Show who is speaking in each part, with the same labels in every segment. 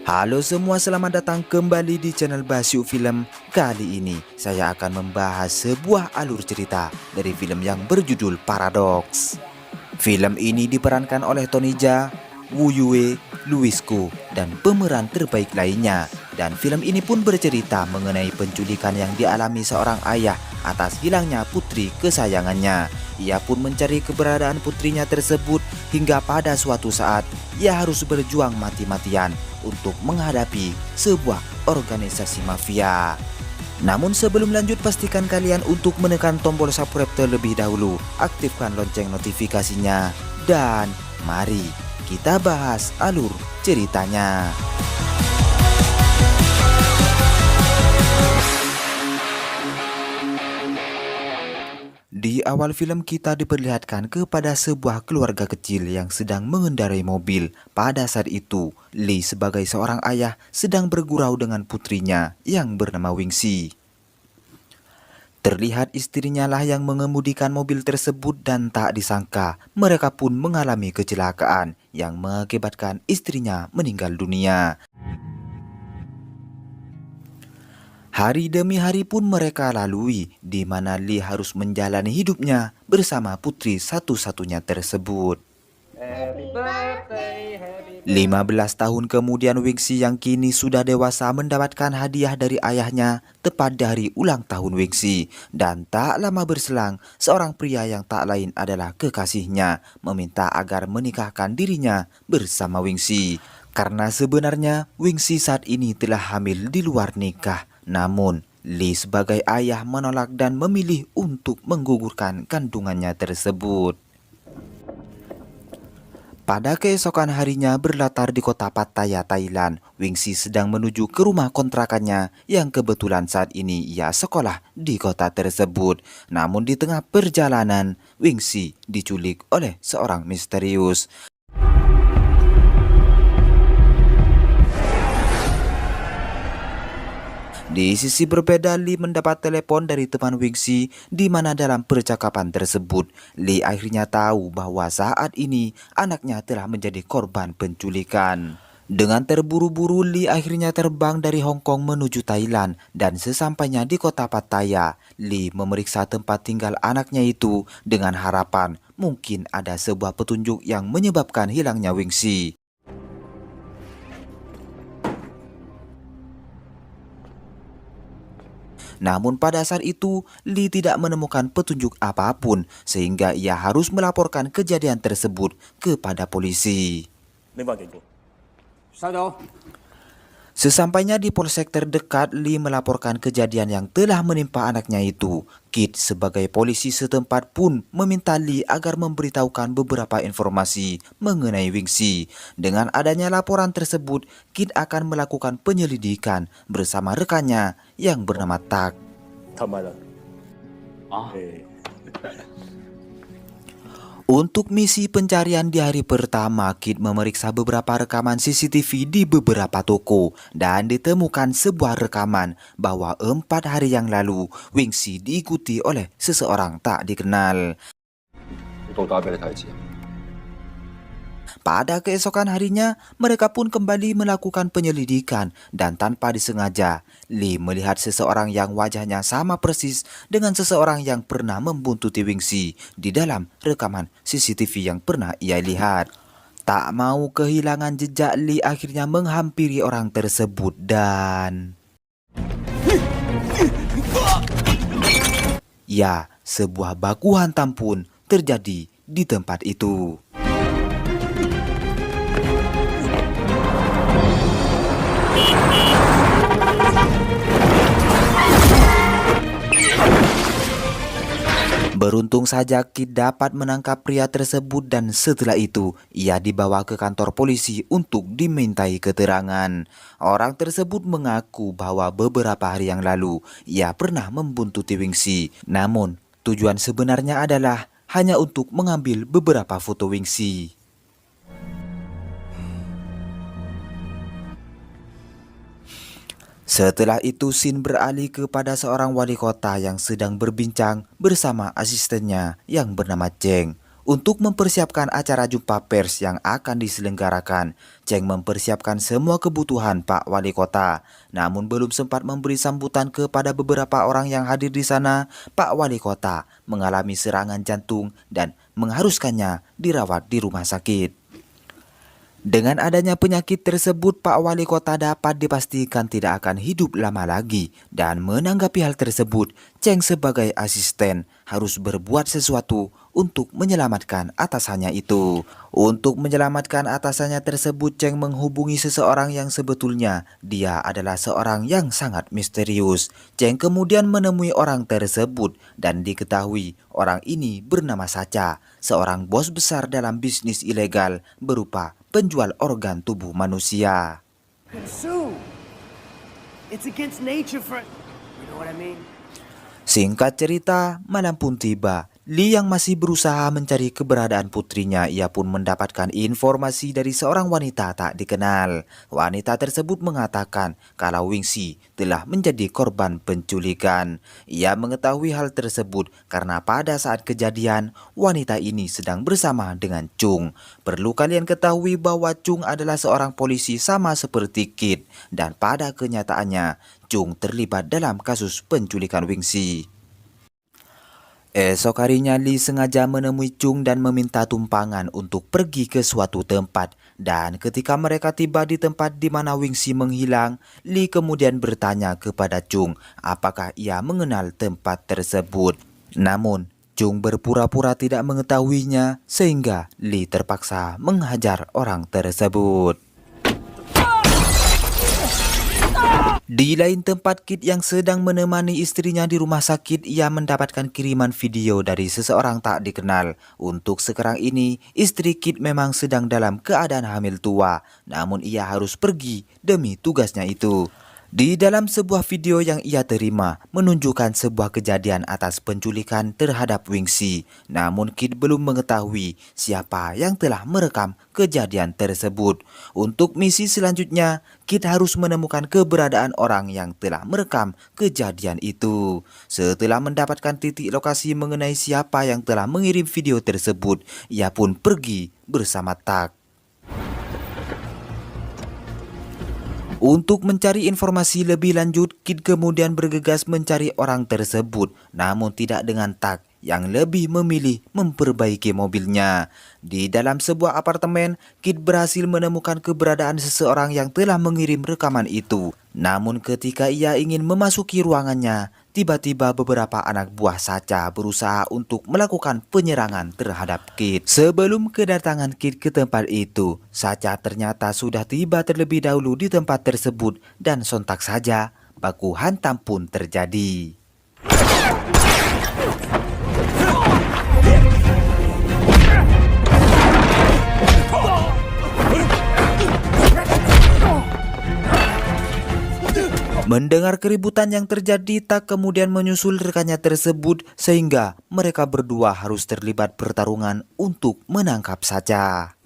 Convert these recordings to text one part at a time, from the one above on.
Speaker 1: Halo semua, selamat datang kembali di channel Basyuk Film. Kali ini saya akan membahas sebuah alur cerita dari film yang berjudul Paradox. Film ini diperankan oleh Tony Jaa, Woo Yue, Louis Koo, dan pemeran terbaik lainnya. Dan film ini pun bercerita mengenai penculikan yang dialami seorang ayah atas hilangnya putri kesayangannya. Ia pun mencari keberadaan putrinya tersebut hingga pada suatu saat ia harus berjuang mati-matian untuk menghadapi sebuah organisasi mafia. Namun sebelum lanjut, pastikan kalian untuk menekan tombol subscribe terlebih dahulu, aktifkan lonceng notifikasinya, dan mari kita bahas alur ceritanya. Di awal film kita diperlihatkan kepada sebuah keluarga kecil yang sedang mengendarai mobil. Pada saat itu, Lee sebagai seorang ayah sedang bergurau dengan putrinya yang bernama Wingxi. Terlihat istrinya lah yang mengemudikan mobil tersebut dan tak disangka mereka pun mengalami kecelakaan yang mengakibatkan istrinya meninggal dunia. Hari demi hari pun mereka lalui, di mana Lee harus menjalani hidupnya bersama putri satu-satunya tersebut. 15 tahun kemudian, Wingxi yang kini sudah dewasa mendapatkan hadiah dari ayahnya tepat dari ulang tahun Wingxi. Dan tak lama berselang, seorang pria yang tak lain adalah kekasihnya meminta agar menikahkan dirinya bersama Wingxi. Karena sebenarnya Wingxi saat ini telah hamil di luar nikah. Namun, Lee sebagai ayah menolak dan memilih untuk menggugurkan kandungannya tersebut. Pada keesokan harinya, berlatar di kota Pattaya, Thailand, Wingxi sedang menuju ke rumah kontrakannya yang kebetulan saat ini ia sekolah di kota tersebut. Namun di tengah perjalanan, Wingxi diculik oleh seorang misterius. Di sisi berbeda, Lee mendapat telepon dari teman Wingxi, di mana dalam percakapan tersebut Lee akhirnya tahu bahwa saat ini anaknya telah menjadi korban penculikan. Dengan terburu-buru, Lee akhirnya terbang dari Hong Kong menuju Thailand, dan sesampainya di kota Pattaya, Lee memeriksa tempat tinggal anaknya itu dengan harapan mungkin ada sebuah petunjuk yang menyebabkan hilangnya Wingxi. Namun pada saat itu, Lee tidak menemukan petunjuk apapun sehingga ia harus melaporkan kejadian tersebut kepada polisi. Sesampainya di polsek terdekat, Lee melaporkan kejadian yang telah menimpa anaknya itu. Kit sebagai polisi setempat pun meminta Lee agar memberitahukan beberapa informasi mengenai Wingxi. Dengan adanya laporan tersebut, Kit akan melakukan penyelidikan bersama rekannya yang bernama Tak. Untuk misi pencarian di hari pertama, Kit memeriksa beberapa rekaman CCTV di beberapa toko dan ditemukan sebuah rekaman bahwa 4 hari yang lalu Wingxi diikuti oleh seseorang tak dikenal. Pada keesokan harinya, mereka pun kembali melakukan penyelidikan dan tanpa disengaja, Lee melihat seseorang yang wajahnya sama persis dengan seseorang yang pernah membuntuti Wingxi di dalam rekaman CCTV yang pernah ia lihat. Tak mau kehilangan jejak, Lee akhirnya menghampiri orang tersebut dan... ya, sebuah baku hantam pun terjadi di tempat itu. Beruntung saja Kit dapat menangkap pria tersebut dan setelah itu ia dibawa ke kantor polisi untuk dimintai keterangan. Orang tersebut mengaku bahwa beberapa hari yang lalu ia pernah membuntuti Wingxi. Namun tujuan sebenarnya adalah hanya untuk mengambil beberapa foto Wingxi. Setelah itu scene beralih kepada seorang wali kota yang sedang berbincang bersama asistennya yang bernama Cheng. Untuk mempersiapkan acara jumpa pers yang akan diselenggarakan, Cheng mempersiapkan semua kebutuhan Pak Wali Kota. Namun belum sempat memberi sambutan kepada beberapa orang yang hadir di sana, Pak Wali Kota mengalami serangan jantung dan mengharuskannya dirawat di rumah sakit. Dengan adanya penyakit tersebut, Pak Wali Kota dapat dipastikan tidak akan hidup lama lagi. Dan menanggapi hal tersebut, Cheng sebagai asisten harus berbuat sesuatu untuk menyelamatkan atasannya itu. Untuk menyelamatkan atasannya tersebut, Cheng menghubungi seseorang yang sebetulnya dia adalah seorang yang sangat misterius. Cheng kemudian menemui orang tersebut dan diketahui orang ini bernama Sacha, seorang bos besar dalam bisnis ilegal berupa penjual organ tubuh manusia. Singkat cerita, malam pun tiba. Lee yang masih berusaha mencari keberadaan putrinya, ia pun mendapatkan informasi dari seorang wanita tak dikenal. Wanita tersebut mengatakan kalau Wingxi telah menjadi korban penculikan. Ia mengetahui hal tersebut karena pada saat kejadian, wanita ini sedang bersama dengan Chung. Perlu kalian ketahui bahwa Chung adalah seorang polisi sama seperti Kid. Dan pada kenyataannya, Chung terlibat dalam kasus penculikan Wingxi. Esok harinya Lee sengaja menemui Chung dan meminta tumpangan untuk pergi ke suatu tempat. Dan ketika mereka tiba di tempat di mana Wingxi menghilang, Lee kemudian bertanya kepada Chung apakah ia mengenal tempat tersebut. Namun, Chung berpura-pura tidak mengetahuinya sehingga Lee terpaksa menghajar orang tersebut. Di lain tempat, Kid yang sedang menemani istrinya di rumah sakit, ia mendapatkan kiriman video dari seseorang tak dikenal. Untuk sekarang ini, istri Kid memang sedang dalam keadaan hamil tua, namun ia harus pergi demi tugasnya itu. Di dalam sebuah video yang ia terima, menunjukkan sebuah kejadian atas penculikan terhadap Wingxi. Namun Kid belum mengetahui siapa yang telah merekam kejadian tersebut. Untuk misi selanjutnya, Kid harus menemukan keberadaan orang yang telah merekam kejadian itu. Setelah mendapatkan titik lokasi mengenai siapa yang telah mengirim video tersebut, ia pun pergi bersama Tak. Untuk mencari informasi lebih lanjut, Kid kemudian bergegas mencari orang tersebut, namun tidak dengan Tak yang lebih memilih memperbaiki mobilnya. Di dalam sebuah apartemen, Kid berhasil menemukan keberadaan seseorang yang telah mengirim rekaman itu. Namun ketika ia ingin memasuki ruangannya, tiba-tiba beberapa anak buah Sacha berusaha untuk melakukan penyerangan terhadap Kid. Sebelum kedatangan Kid ke tempat itu, Sacha ternyata sudah tiba terlebih dahulu di tempat tersebut dan sontak saja baku hantam pun terjadi. Mendengar keributan yang terjadi, Tak kemudian menyusul rekannya tersebut sehingga mereka berdua harus terlibat pertarungan untuk menangkap Sacha.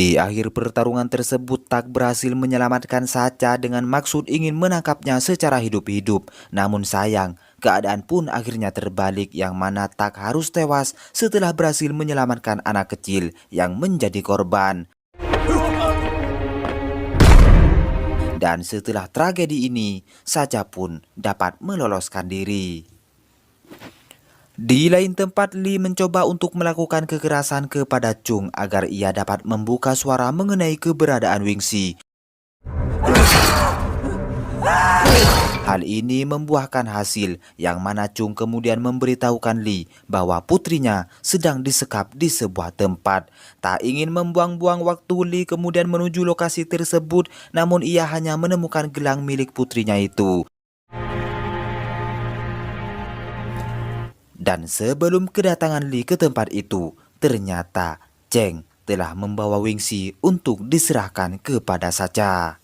Speaker 1: Di akhir pertarungan tersebut, Tak berhasil menyelamatkan Sacha dengan maksud ingin menangkapnya secara hidup-hidup. Namun sayang, keadaan pun akhirnya terbalik yang mana Tak harus tewas setelah berhasil menyelamatkan anak kecil yang menjadi korban. Dan setelah tragedi ini, Sacha pun dapat meloloskan diri. Di lain tempat, Lee mencoba untuk melakukan kekerasan kepada Chung agar ia dapat membuka suara mengenai keberadaan Wingxi. Hal ini membuahkan hasil yang mana Chung kemudian memberitahukan Lee bahwa putrinya sedang disekap di sebuah tempat. Tak ingin membuang-buang waktu, Lee kemudian menuju lokasi tersebut, namun ia hanya menemukan gelang milik putrinya itu. Dan sebelum kedatangan Lee ke tempat itu, ternyata Cheng telah membawa Wingxi untuk diserahkan kepada Sacha.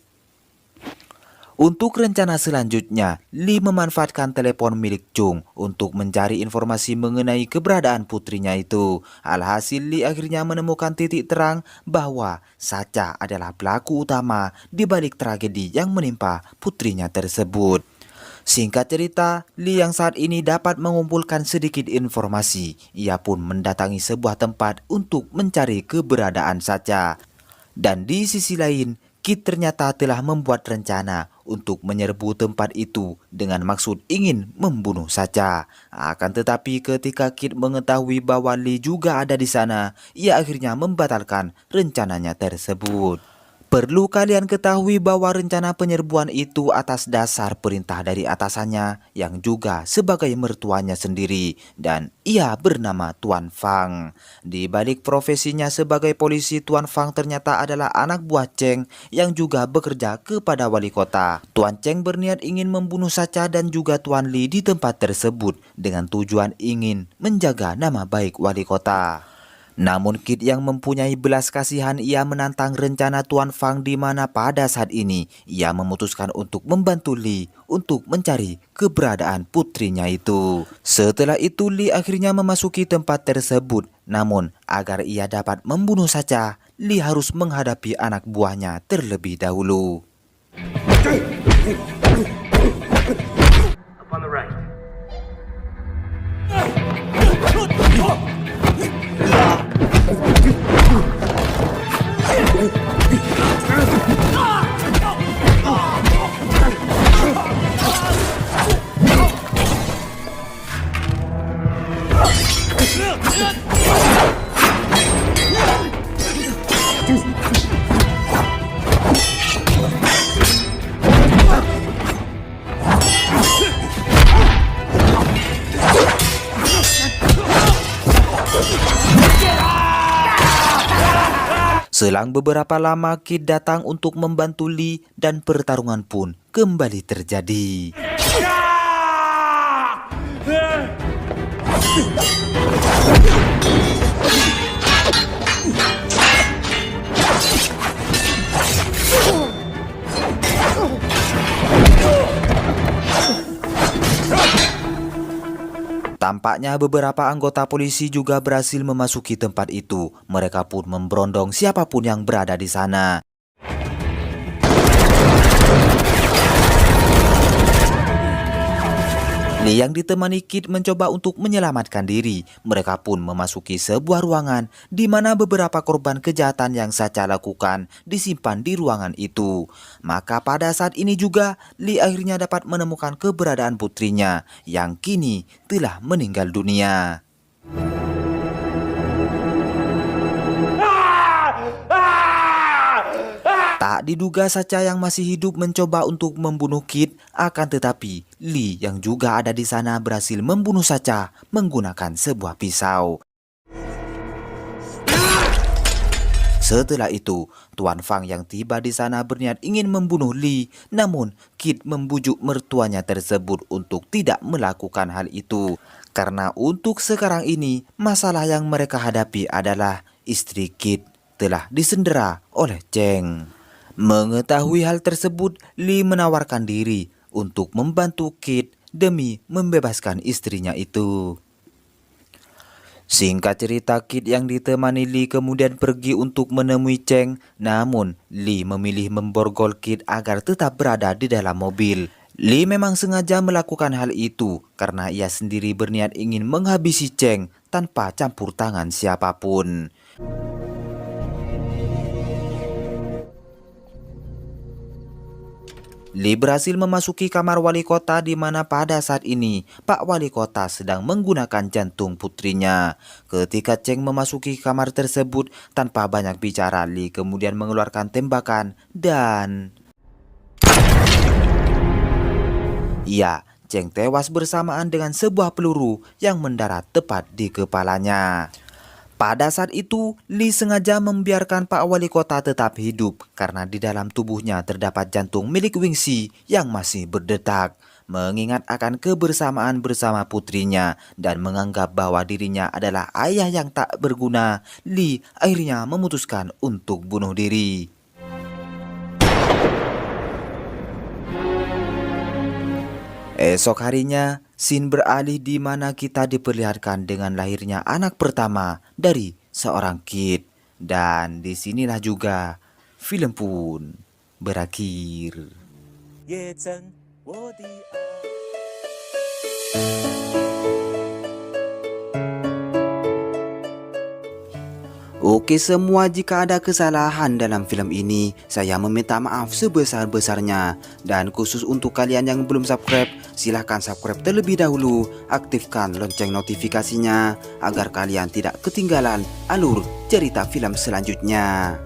Speaker 1: Untuk rencana selanjutnya, Lee memanfaatkan telepon milik Chung untuk mencari informasi mengenai keberadaan putrinya itu. Alhasil Lee akhirnya menemukan titik terang bahwa Sacha adalah pelaku utama di balik tragedi yang menimpa putrinya tersebut. Singkat cerita, Lee yang saat ini dapat mengumpulkan sedikit informasi. Ia pun mendatangi sebuah tempat untuk mencari keberadaan Sacha. Dan di sisi lain, Kit ternyata telah membuat rencana untuk menyerbu tempat itu dengan maksud ingin membunuh Sacha. Akan tetapi ketika Kit mengetahui bahwa Lee juga ada di sana, ia akhirnya membatalkan rencananya tersebut. Perlu kalian ketahui bahwa rencana penyerbuan itu atas dasar perintah dari atasannya yang juga sebagai mertuanya sendiri, dan ia bernama Tuan Fang. Di balik profesinya sebagai polisi, Tuan Fang ternyata adalah anak buah Cheng yang juga bekerja kepada wali kota. Tuan Cheng berniat ingin membunuh Sacha dan juga Tuan Lee di tempat tersebut dengan tujuan ingin menjaga nama baik wali kota. Namun Kit yang mempunyai belas kasihan, ia menantang rencana Tuan Fang di mana pada saat ini ia memutuskan untuk membantu Lee untuk mencari keberadaan putrinya itu. Setelah itu Lee akhirnya memasuki tempat tersebut. Namun agar ia dapat membunuh Sacha, Lee harus menghadapi anak buahnya terlebih dahulu.
Speaker 2: Up on the right.
Speaker 1: Selang beberapa lama, Kit datang untuk membantu Lee dan pertarungan pun kembali terjadi. Tampaknya beberapa anggota polisi juga berhasil memasuki tempat itu. Mereka pun memberondong siapapun yang berada di sana. Lee yang ditemani Kit mencoba untuk menyelamatkan diri. Mereka pun memasuki sebuah ruangan di mana beberapa korban kejahatan yang Sacha lakukan disimpan di ruangan itu. Maka pada saat ini juga Lee akhirnya dapat menemukan keberadaan putrinya yang kini telah meninggal dunia. Tak diduga Sacha yang masih hidup mencoba untuk membunuh Kit, akan tetapi Lee yang juga ada di sana berhasil membunuh Sacha menggunakan sebuah pisau. Setelah itu, Tuan Fang yang tiba di sana berniat ingin membunuh Lee, namun Kit membujuk mertuanya tersebut untuk tidak melakukan hal itu. Karena untuk sekarang ini, masalah yang mereka hadapi adalah istri Kit telah disendera oleh Cheng. Mengetahui hal tersebut, Lee menawarkan diri untuk membantu Kit demi membebaskan istrinya itu. Singkat cerita, Kit yang ditemani Lee kemudian pergi untuk menemui Cheng. Namun, Lee memilih memborgol Kit agar tetap berada di dalam mobil. Lee memang sengaja melakukan hal itu karena ia sendiri berniat ingin menghabisi Cheng tanpa campur tangan siapapun. Lee berhasil memasuki kamar wali kota di mana pada saat ini Pak Wali Kota sedang menggunakan jantung putrinya. Ketika Cheng memasuki kamar tersebut tanpa banyak bicara, Lee kemudian mengeluarkan tembakan dan Ya, Cheng tewas bersamaan dengan sebuah peluru yang mendarat tepat di kepalanya. Pada saat itu, Lee sengaja membiarkan Pak Wali Kota tetap hidup karena di dalam tubuhnya terdapat jantung milik Wingxi yang masih berdetak. Mengingat akan kebersamaan bersama putrinya dan menganggap bahwa dirinya adalah ayah yang tak berguna, Lee akhirnya memutuskan untuk bunuh diri. Esok harinya, scene beralih di mana kita diperlihatkan dengan lahirnya anak pertama dari seorang kid. Dan disinilah juga film pun berakhir.
Speaker 2: 也真我的爱。
Speaker 1: Oke semua, jika ada kesalahan dalam film ini, saya meminta maaf sebesar-besarnya. Dan khusus untuk kalian yang belum subscribe, silahkan subscribe terlebih dahulu, aktifkan lonceng notifikasinya, agar kalian tidak ketinggalan alur cerita film selanjutnya.